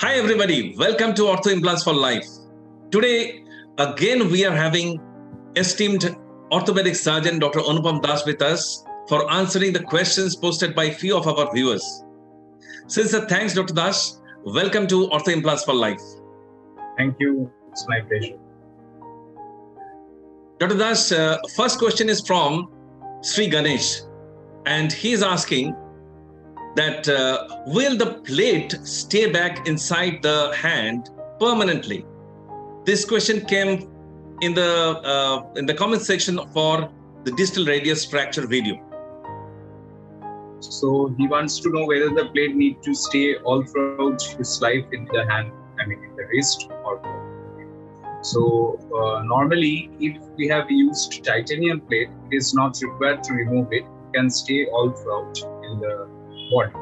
Hi everybody, welcome to Ortho Implants for Life. Today, again we are having esteemed Orthopedic Surgeon Dr. Anupam Das with us for answering the questions posted by few of our viewers. Sincere thanks Dr. Das. Welcome to Ortho Implants for Life. Thank you. It's my pleasure. Dr. Das, first question is from Sri Ganesh, and he is asking that will the plate stay back inside the hand permanently? This question came in the comment section for the distal radius fracture video. So he wants to know whether the plate need to stay all throughout his life in the hand, in the wrist or not. So normally, if we have used titanium plate, it is not required to remove it. It can stay all throughout in the body.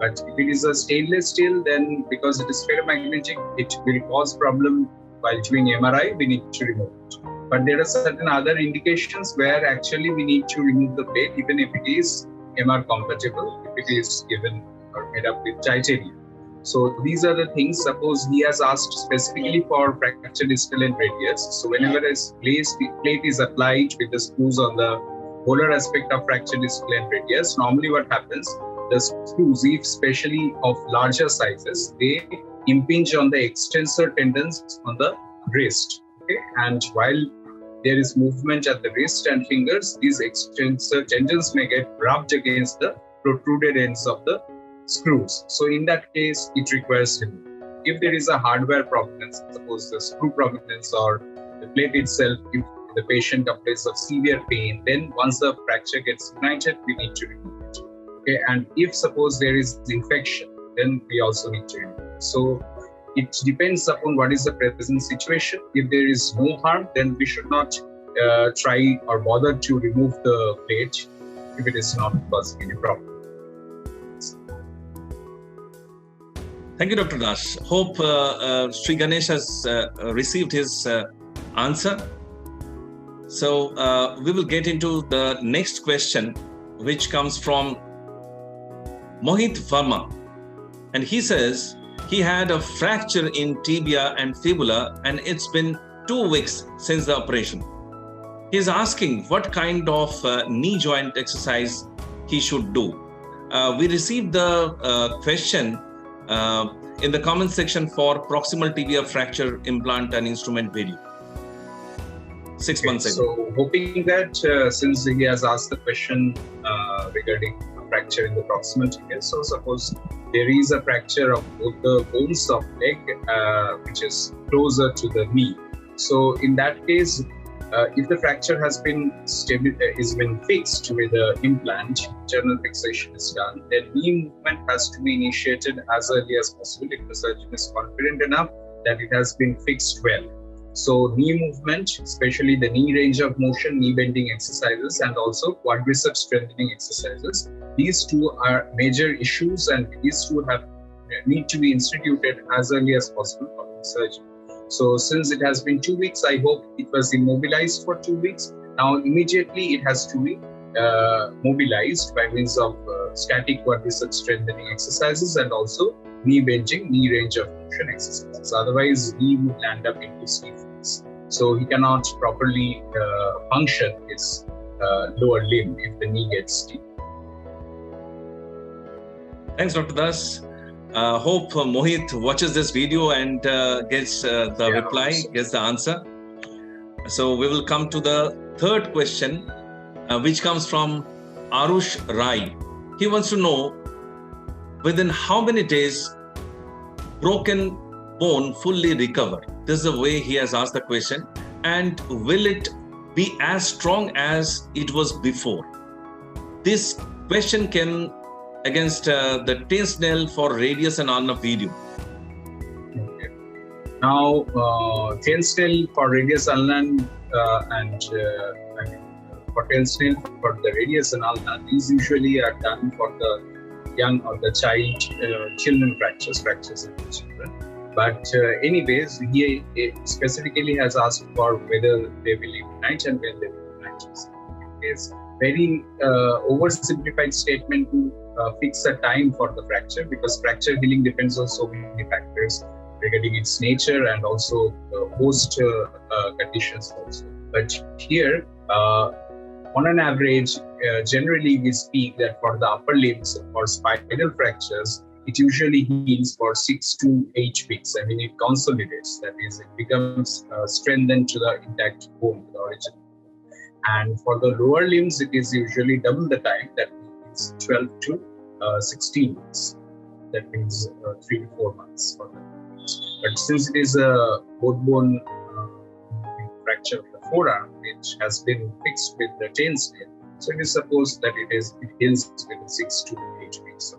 But if it is a stainless steel, then because it is ferromagnetic, it will cause problem while doing MRI. We need to remove it. But there are certain other indications where actually we need to remove the plate, even if it is MR compatible, if it is given or made up with titanium. So these are the things. Suppose he has asked specifically for fracture distal and radius. So whenever a plate is applied with the screws on the polar aspect of fracture distal and radius, normally what happens, the screws, if especially of larger sizes, they impinge on the extensor tendons on the wrist. Okay? And while there is movement at the wrist and fingers, these extensor tendons may get rubbed against the protruded ends of the screws. So in that case, it requires removal. If there is a hardware provenance, suppose the screw provenance or the plate itself, if the patient complains of severe pain, then once the fracture gets united, we need to remove it. Okay, and if suppose there is infection, then we also need to remove it. So it depends upon what is the present situation. If there is no harm, then we should not try or bother to remove the plate if it is not causing any problem. Thank you, Dr. Das. Hope Sri Ganesh has received his answer. So we will get into the next question, which comes from Mohit Verma. And he says he had a fracture in tibia and fibula, and it's been 2 weeks since the operation. He's asking what kind of knee joint exercise he should do. We received the question in the comment section for proximal tibia fracture implant and instrument video 6 months ago. So hoping that since he has asked the question regarding fracture in the proximal tibia, so suppose there is a fracture of both the bones of leg which is closer to the knee. So in that case, if the fracture has been fixed with the implant, internal fixation is done, then knee movement has to be initiated as early as possible if the surgeon is confident enough that it has been fixed well. So knee movement, especially the knee range of motion, knee bending exercises, and also quadricep strengthening exercises. These two are major issues, and these two need to be instituted as early as possible for the surgeon. So since it has been 2 weeks, I hope it was immobilized for 2 weeks. Now immediately it has to be mobilized by means of static quadricep strengthening exercises and also knee bending, knee range of motion exercises. Otherwise, knee would land up into stiffness. So he cannot properly function his lower limb if the knee gets stiff. Thanks, Dr. Das. Hope Mohit watches this video and gets the reply, gets the answer. So we will come to the third question, which comes from Arush Rai. He wants to know within how many days broken bone fully recover. This is the way he has asked the question. And will it be as strong as it was before? This question came against the tin snail for radius and ulnar video. Okay. Now, tin snail for radius ulnar and for tin snail for the radius and ulnar, these usually are done for the young or the children fractures in the children. But anyways, he specifically has asked for whether they will unite and when they will unite. It's very oversimplified statement to fix a time for the fracture, because fracture healing depends on so many factors regarding its nature and also host conditions also. But here, on an average, generally we speak that for the upper limbs or spinal fractures, it usually heals for 6 to 8 weeks. I mean, it consolidates, that is, it becomes strengthened to the intact bone, the original. And for the lower limbs, it is usually double the time, that means 12 to 16 weeks. That means 3 to 4 months for them. But since it is a both bone fracture of the forearm, which has been fixed with the chainstay, so it is supposed that it heals within 6 to 8 weeks.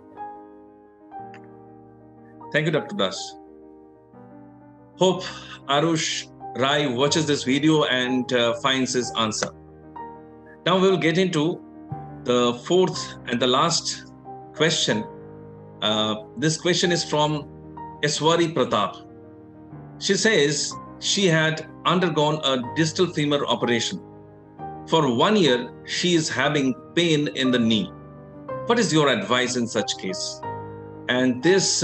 Thank you, Dr. Das. Hope Arush Rai watches this video and finds his answer. Now we will get into the fourth and the last question. This question is from Eswari Pratap. She says she had undergone a distal femur operation. For 1 year, she is having pain in the knee. What is your advice in such case? And this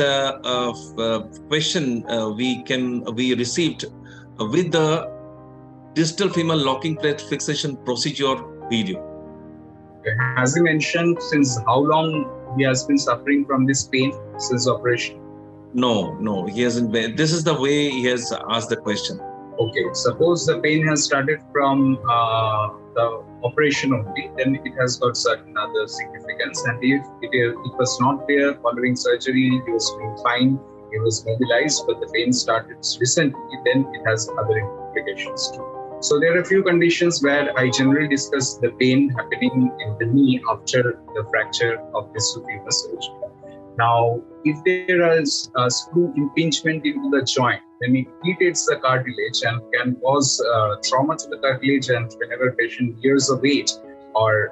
question we received with the distal femur locking plate fixation procedure video. Has he mentioned since how long he has been suffering from this pain since operation? No, he hasn't been. This is the way he has asked the question. Okay, suppose the pain has started from the operation only, then it has got certain other significance. And if it was not there following surgery, he was doing fine, he was mobilized, but the pain started recently, then it has other implications too. So there are a few conditions where I generally discuss the pain happening in the knee after the fracture of distal femur surgery. Now, if there is a screw impingement into the joint, then it irritates the cartilage and can cause trauma to the cartilage, and whenever patient bears a weight or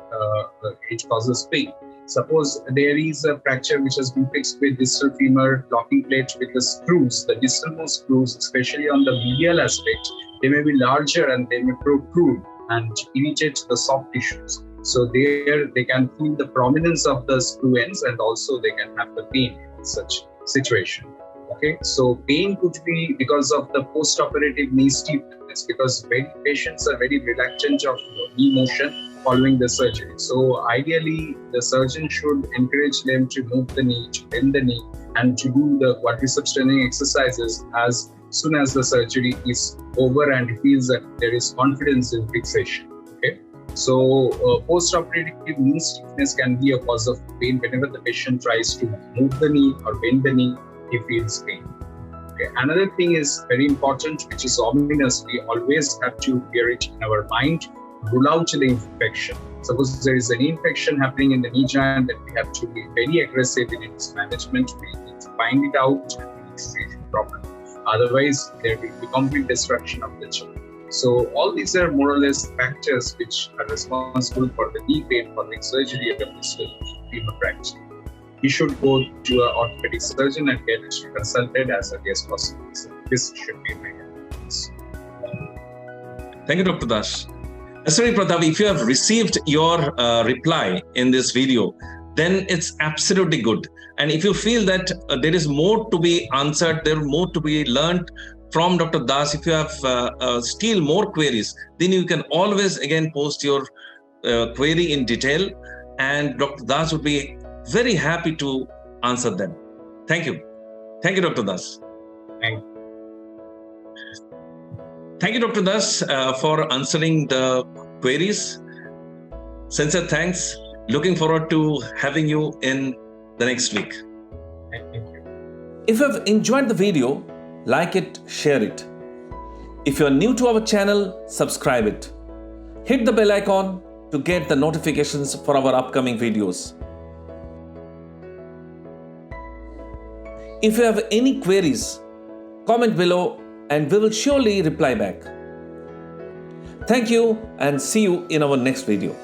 it causes pain. Suppose there is a fracture which has been fixed with distal femur locking plate with the screws, the distalmost screws, especially on the medial aspect, they may be larger and they may protrude and irritate the soft tissues. So there they can feel the prominence of the screw ends, and also they can have the pain in such situation. Okay, so pain could be because of the post-operative knee stiffness, because many patients are very reluctant of knee motion following the surgery. So ideally, the surgeon should encourage them to move the knee, to bend the knee, and to do the quadriceps training exercises as soon as the surgery is over and he feels that there is confidence in fixation. Okay, so post-operative knee stiffness can be a cause of pain. Whenever the patient tries to move the knee or bend the knee, he feels pain. Okay. Another thing is very important, which is ominous. We always have to bear it in our mind. Rule out the infection. Suppose there is an infection happening in the knee joint, then we have to be very aggressive in its management. We need to find it out and we need to treat it properly. Otherwise, there will be complete destruction of the joint. So all these are more or less factors which are responsible for the knee pain following surgery of distal femur fracture. You should go to an orthopedic surgeon and get it consulted as early as possible. So this should be my advice. Thank you, Dr. Das. Sorry, Pratap, if you have received your reply in this video, then it's absolutely good. And if you feel that there is more to be answered, there is more to be learned from Dr. Das, if you have still more queries, then you can always again post your query in detail, and Dr. Das would be very happy to answer them. Thank you. Thank you, Dr. Das. Thank you. Thank you, Dr. Das, for answering the queries. Sincere thanks. Looking forward to having you in the next week. Thank you. If you have enjoyed the video, like it, share it. If you are new to our channel, subscribe it. Hit the bell icon to get the notifications for our upcoming videos. If you have any queries, comment below and we will surely reply back. Thank you and see you in our next video.